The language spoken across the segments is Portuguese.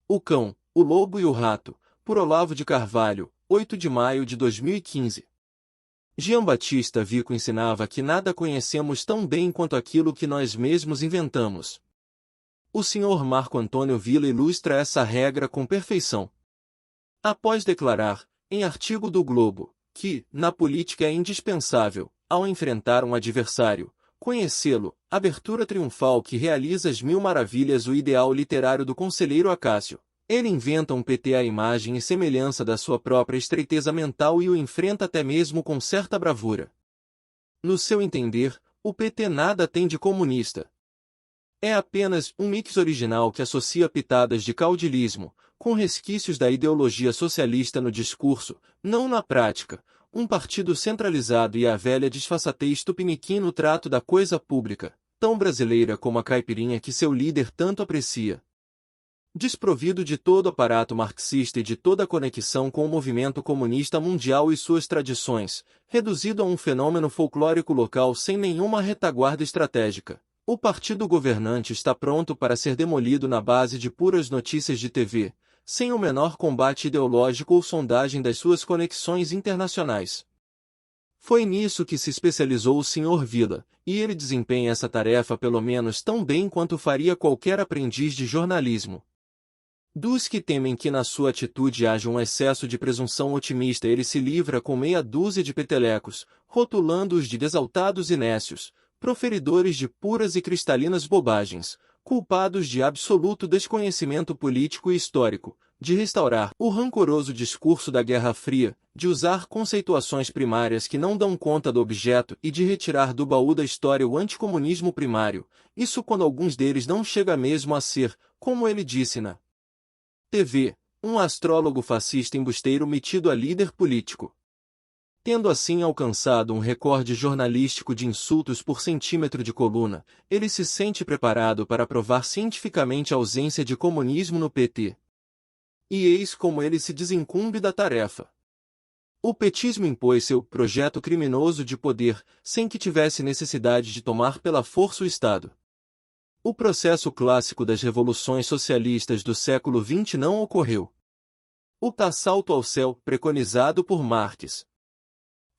O Cão, o Lobo e o Rato, por Olavo de Carvalho, 8 de maio de 2015. Jean Baptista Vico ensinava que nada conhecemos tão bem quanto aquilo que nós mesmos inventamos. O Sr. Marco Antônio Villa ilustra essa regra com perfeição. Após declarar, em artigo do Globo, que, na política é indispensável, ao enfrentar um adversário, conhecê-lo, abertura triunfal que realiza as mil maravilhas o ideal literário do conselheiro Acácio, ele inventa um PT à imagem e semelhança da sua própria estreiteza mental e o enfrenta até mesmo com certa bravura. No seu entender, o PT nada tem de comunista. É apenas um mix original que associa pitadas de caudilismo, com resquícios da ideologia socialista no discurso, não na prática, um partido centralizado e a velha disfarçatez tupiniquim no trato da coisa pública, tão brasileira como a caipirinha que seu líder tanto aprecia. Desprovido de todo aparato marxista e de toda conexão com o movimento comunista mundial e suas tradições, reduzido a um fenômeno folclórico local sem nenhuma retaguarda estratégica, o partido governante está pronto para ser demolido na base de puras notícias de TV, sem o menor combate ideológico ou sondagem das suas conexões internacionais. Foi nisso que se especializou o Sr. Villa, e ele desempenha essa tarefa pelo menos tão bem quanto faria qualquer aprendiz de jornalismo. Dos que temem que na sua atitude haja um excesso de presunção otimista, ele se livra com meia dúzia de petelecos, rotulando-os de exaltados e nécios, proferidores de puras e cristalinas bobagens, culpados de absoluto desconhecimento político e histórico, de restaurar o rancoroso discurso da Guerra Fria, de usar conceituações primárias que não dão conta do objeto e de retirar do baú da história o anticomunismo primário, isso quando alguns deles não chega mesmo a ser, como ele disse na TV, um astrólogo fascista embusteiro metido a líder político. Tendo assim alcançado um recorde jornalístico de insultos por centímetro de coluna, ele se sente preparado para provar cientificamente a ausência de comunismo no PT. E eis como ele se desincumbe da tarefa. O petismo impôs seu projeto criminoso de poder, sem que tivesse necessidade de tomar pela força o Estado. O processo clássico das revoluções socialistas do século XX não ocorreu. O assalto ao céu, preconizado por Marx,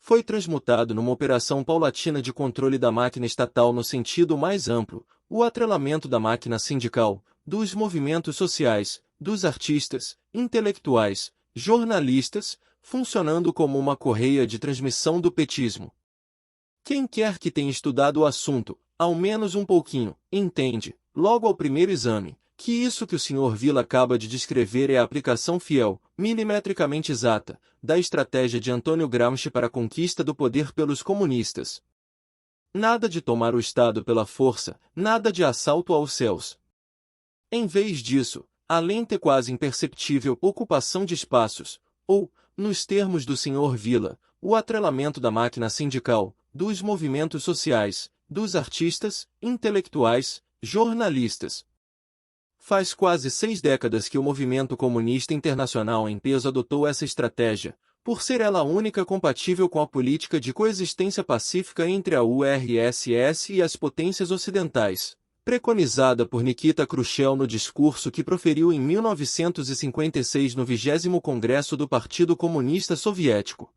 foi transmutado numa operação paulatina de controle da máquina estatal no sentido mais amplo, o atrelamento da máquina sindical, dos movimentos sociais, dos artistas, intelectuais, jornalistas, funcionando como uma correia de transmissão do petismo. Quem quer que tenha estudado o assunto, ao menos um pouquinho, entende, logo ao primeiro exame, que isso que o Sr. Villa acaba de descrever é a aplicação fiel, milimetricamente exata, da estratégia de Antônio Gramsci para a conquista do poder pelos comunistas. Nada de tomar o Estado pela força, nada de assalto aos céus. Em vez disso, a lenta e quase imperceptível ocupação de espaços, ou, nos termos do Sr. Villa, o atrelamento da máquina sindical, dos movimentos sociais, dos artistas, intelectuais, jornalistas. Faz quase 6 décadas que o movimento comunista internacional em peso adotou essa estratégia, por ser ela a única compatível com a política de coexistência pacífica entre a URSS e as potências ocidentais, preconizada por Nikita Khrushchev no discurso que proferiu em 1956 no 20º Congresso do Partido Comunista Soviético.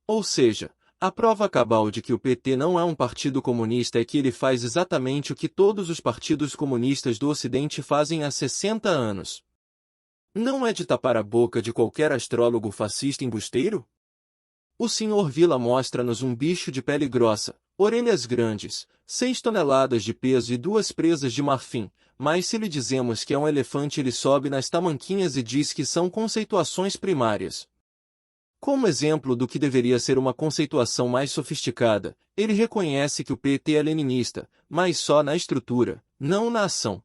Ou seja, a prova cabal de que o PT não é um partido comunista é que ele faz exatamente o que todos os partidos comunistas do Ocidente fazem há 60 anos. Não é de tapar a boca de qualquer astrólogo fascista embusteiro? O Sr. Villa mostra-nos um bicho de pele grossa, orelhas grandes, 6 toneladas de peso e 2 presas de marfim, mas se lhe dizemos que é um elefante ele sobe nas tamanquinhas e diz que são conceituações primárias. Como exemplo do que deveria ser uma conceituação mais sofisticada, ele reconhece que o PT é leninista, mas só na estrutura, não na ação.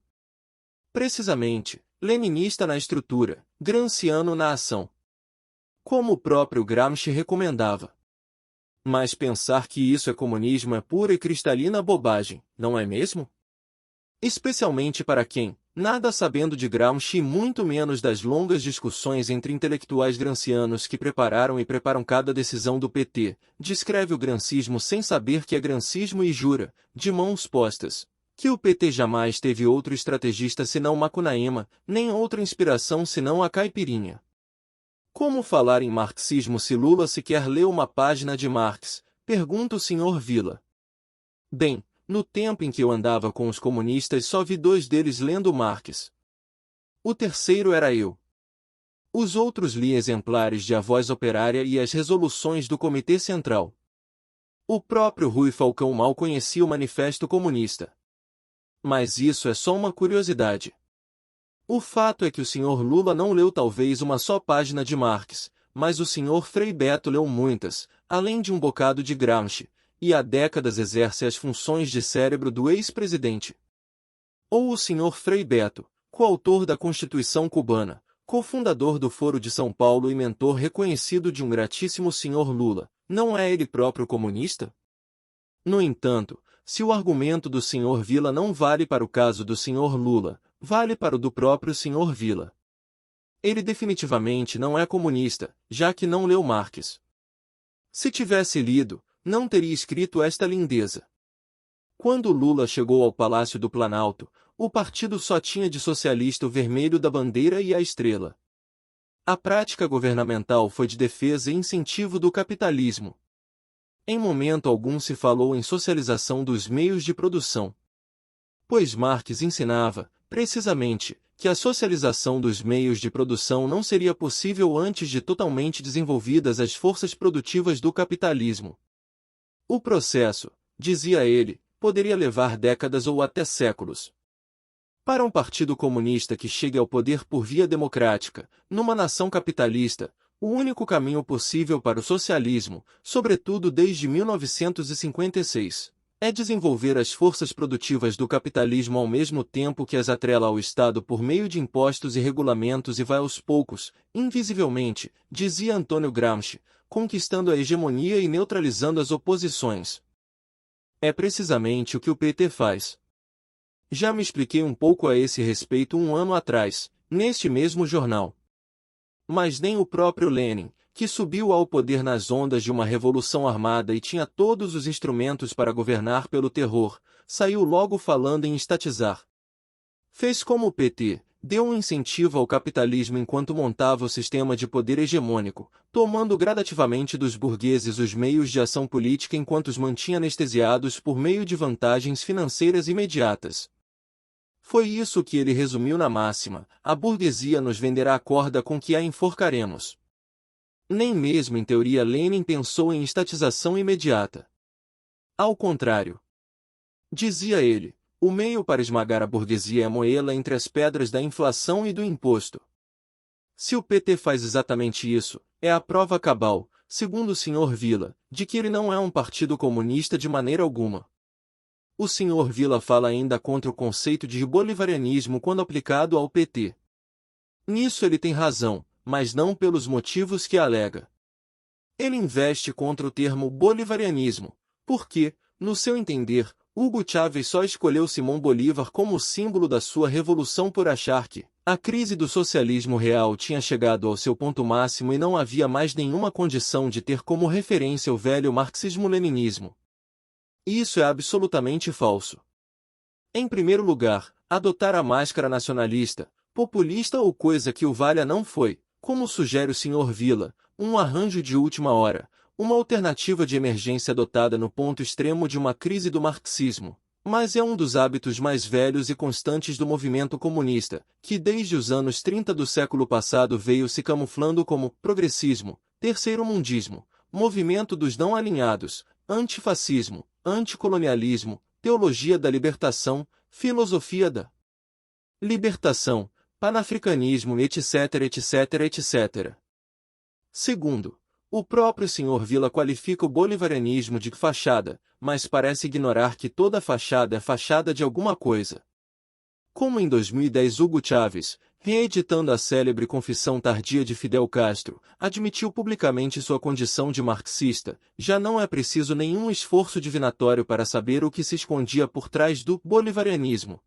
Precisamente, leninista na estrutura, gramsciano na ação. Como o próprio Gramsci recomendava. Mas pensar que isso é comunismo é pura e cristalina bobagem, não é mesmo? Especialmente para quem, nada sabendo de Gramsci e muito menos das longas discussões entre intelectuais gramscianos que prepararam e preparam cada decisão do PT, descreve o gramscismo sem saber que é gramscismo e jura, de mãos postas, Que o PT jamais teve outro estrategista senão Macunaíma, nem outra inspiração senão a caipirinha. Como falar em marxismo se Lula sequer leu uma página de Marx? Pergunta o Sr. Vila. Bem, no tempo em que eu andava com os comunistas só vi 2 deles lendo Marx. O terceiro era eu. Os outros li exemplares de A Voz Operária e as resoluções do Comitê Central. O próprio Rui Falcão mal conhecia o Manifesto Comunista. Mas isso é só uma curiosidade. O fato é que o Sr. Lula não leu talvez uma só página de Marx, mas o Sr. Frei Beto leu muitas, além de um bocado de Gramsci, e há décadas exerce as funções de cérebro do ex-presidente. Ou o Sr. Frei Beto, coautor da Constituição cubana, cofundador do Foro de São Paulo e mentor reconhecido de um gratíssimo Sr. Lula, não é ele próprio comunista? No entanto, se o argumento do Sr. Vila não vale para o caso do Sr. Lula, vale para o do próprio Sr. Vila. Ele definitivamente não é comunista, já que não leu Marx. Se tivesse lido, não teria escrito esta lindeza. Quando Lula chegou ao Palácio do Planalto, o partido só tinha de socialista o vermelho da bandeira e a estrela. A prática governamental foi de defesa e incentivo do capitalismo. Em momento algum se falou em socialização dos meios de produção. Pois Marx ensinava, precisamente, que a socialização dos meios de produção não seria possível antes de totalmente desenvolvidas as forças produtivas do capitalismo. O processo, dizia ele, poderia levar décadas ou até séculos. Para um partido comunista que chegue ao poder por via democrática, numa nação capitalista, o único caminho possível para o socialismo, sobretudo desde 1956, é desenvolver as forças produtivas do capitalismo ao mesmo tempo que as atrela ao Estado por meio de impostos e regulamentos e vai aos poucos, invisivelmente, dizia Antônio Gramsci, conquistando a hegemonia e neutralizando as oposições. É precisamente o que o PT faz. Já me expliquei um pouco a esse respeito 1 ano atrás, neste mesmo jornal. Mas nem o próprio Lenin, que subiu ao poder nas ondas de uma revolução armada e tinha todos os instrumentos para governar pelo terror, saiu logo falando em estatizar. Fez como o PT, deu um incentivo ao capitalismo enquanto montava o sistema de poder hegemônico, tomando gradativamente dos burgueses os meios de ação política enquanto os mantinha anestesiados por meio de vantagens financeiras imediatas. Foi isso que ele resumiu na máxima: a burguesia nos venderá a corda com que a enforcaremos. Nem mesmo em teoria Lenin pensou em estatização imediata. Ao contrário. Dizia ele, o meio para esmagar a burguesia é moê-la entre as pedras da inflação e do imposto. Se o PT faz exatamente isso, é a prova cabal, segundo o Sr. Vila, de que ele não é um partido comunista de maneira alguma. O Sr. Vila fala ainda contra o conceito de bolivarianismo quando aplicado ao PT. Nisso ele tem razão, mas não pelos motivos que alega. Ele investe contra o termo bolivarianismo, porque, no seu entender, Hugo Chávez só escolheu Simão Bolívar como símbolo da sua revolução por achar que a crise do socialismo real tinha chegado ao seu ponto máximo e não havia mais nenhuma condição de ter como referência o velho marxismo-leninismo. Isso é absolutamente falso. Em primeiro lugar, adotar a máscara nacionalista, populista ou coisa que o valha não foi, como sugere o Sr. Vila, um arranjo de última hora, uma alternativa de emergência adotada no ponto extremo de uma crise do marxismo, mas é um dos hábitos mais velhos e constantes do movimento comunista, que desde os anos 30 do século passado veio se camuflando como progressismo, terceiro-mundismo, movimento dos não alinhados, antifascismo, anticolonialismo, teologia da libertação, filosofia da libertação, panafricanismo, etc, etc, etc. Segundo, o próprio Sr. Vila qualifica o bolivarianismo de fachada, mas parece ignorar que toda fachada é fachada de alguma coisa. Como em 2010 Hugo Chávez, reeditando a célebre Confissão Tardia de Fidel Castro, admitiu publicamente sua condição de marxista, já não é preciso nenhum esforço divinatório para saber o que se escondia por trás do bolivarianismo.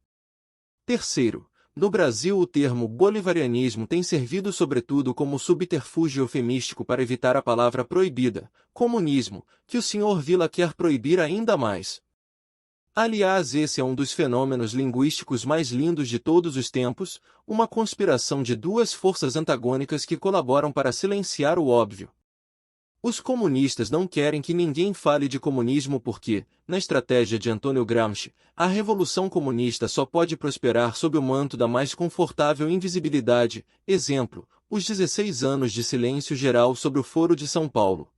Terceiro, no Brasil o termo bolivarianismo tem servido sobretudo como subterfúgio eufemístico para evitar a palavra proibida, comunismo, que o Sr. Vila quer proibir ainda mais. Aliás, esse é um dos fenômenos linguísticos mais lindos de todos os tempos, uma conspiração de duas forças antagônicas que colaboram para silenciar o óbvio. Os comunistas não querem que ninguém fale de comunismo porque, na estratégia de Antônio Gramsci, a revolução comunista só pode prosperar sob o manto da mais confortável invisibilidade, exemplo, os 16 anos de silêncio geral sobre o Foro de São Paulo.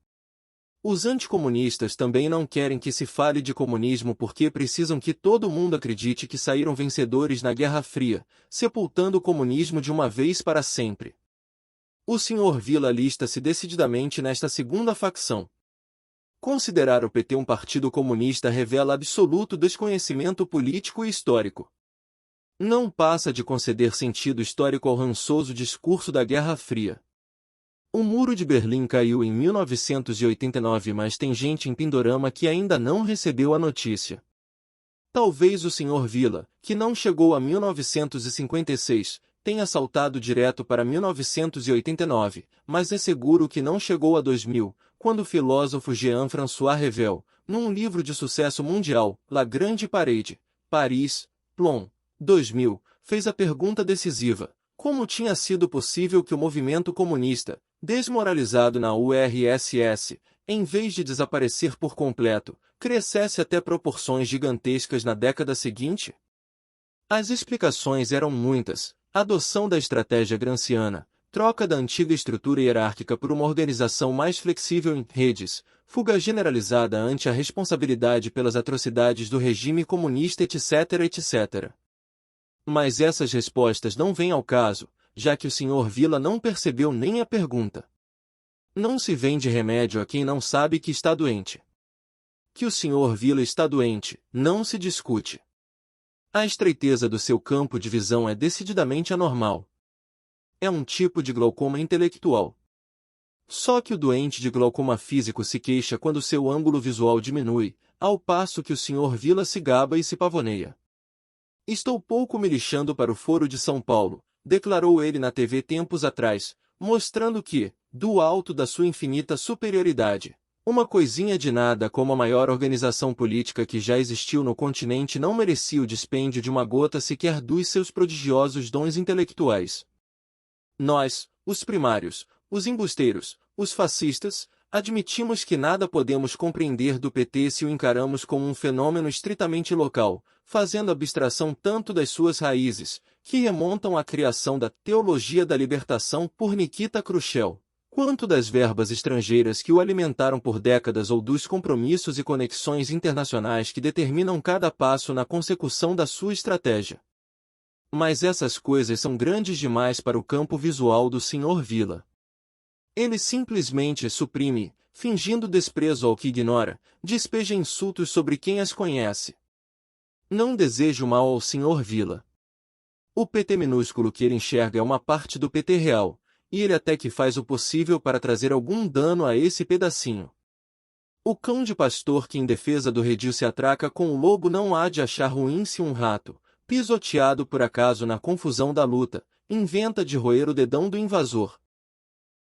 Os anticomunistas também não querem que se fale de comunismo porque precisam que todo mundo acredite que saíram vencedores na Guerra Fria, sepultando o comunismo de uma vez para sempre. O Sr. Villa alista-se decididamente nesta segunda facção. Considerar o PT um partido comunista revela absoluto desconhecimento político e histórico. Não passa de conceder sentido histórico ao rançoso discurso da Guerra Fria. O Muro de Berlim caiu em 1989, mas tem gente em Pindorama que ainda não recebeu a notícia. Talvez o Sr. Villa, que não chegou a 1956, tenha saltado direto para 1989, mas é seguro que não chegou a 2000, quando o filósofo Jean-François Revel, num livro de sucesso mundial, La Grande Parade, Paris, Plon, 2000, fez a pergunta decisiva: como tinha sido possível que o movimento comunista, desmoralizado na URSS, em vez de desaparecer por completo, crescesse até proporções gigantescas na década seguinte? As explicações eram muitas: adoção da estratégia gramsciana, troca da antiga estrutura hierárquica por uma organização mais flexível em redes, fuga generalizada ante a responsabilidade pelas atrocidades do regime comunista, etc., etc. Mas essas respostas não vêm ao caso, já que o Sr. Villa não percebeu nem a pergunta. Não se vende remédio a quem não sabe que está doente. Que o Sr. Villa está doente, não se discute. A estreiteza do seu campo de visão é decididamente anormal. É um tipo de glaucoma intelectual. Só que o doente de glaucoma físico se queixa quando seu ângulo visual diminui, ao passo que o Sr. Villa se gaba e se pavoneia. Estou pouco me lixando para o Foro de São Paulo, declarou ele na TV tempos atrás, mostrando que, do alto da sua infinita superioridade, uma coisinha de nada como a maior organização política que já existiu no continente não merecia o dispêndio de uma gota sequer dos seus prodigiosos dons intelectuais. Nós, os primários, os embusteiros, os fascistas, admitimos que nada podemos compreender do PT se o encaramos como um fenômeno estritamente local, fazendo abstração tanto das suas raízes, que remontam à criação da teologia da libertação por Nikita Khrushchev, quanto das verbas estrangeiras que o alimentaram por décadas ou dos compromissos e conexões internacionais que determinam cada passo na consecução da sua estratégia. Mas essas coisas são grandes demais para o campo visual do Sr. Villa. Ele simplesmente suprime, fingindo desprezo ao que ignora, despeja insultos sobre quem as conhece. Não desejo mal ao Sr. Villa. O PT minúsculo que ele enxerga é uma parte do PT real, e ele até que faz o possível para trazer algum dano a esse pedacinho. O cão de pastor que em defesa do redil se atraca com o lobo não há de achar ruim se um rato, pisoteado por acaso na confusão da luta, inventa de roer o dedão do invasor,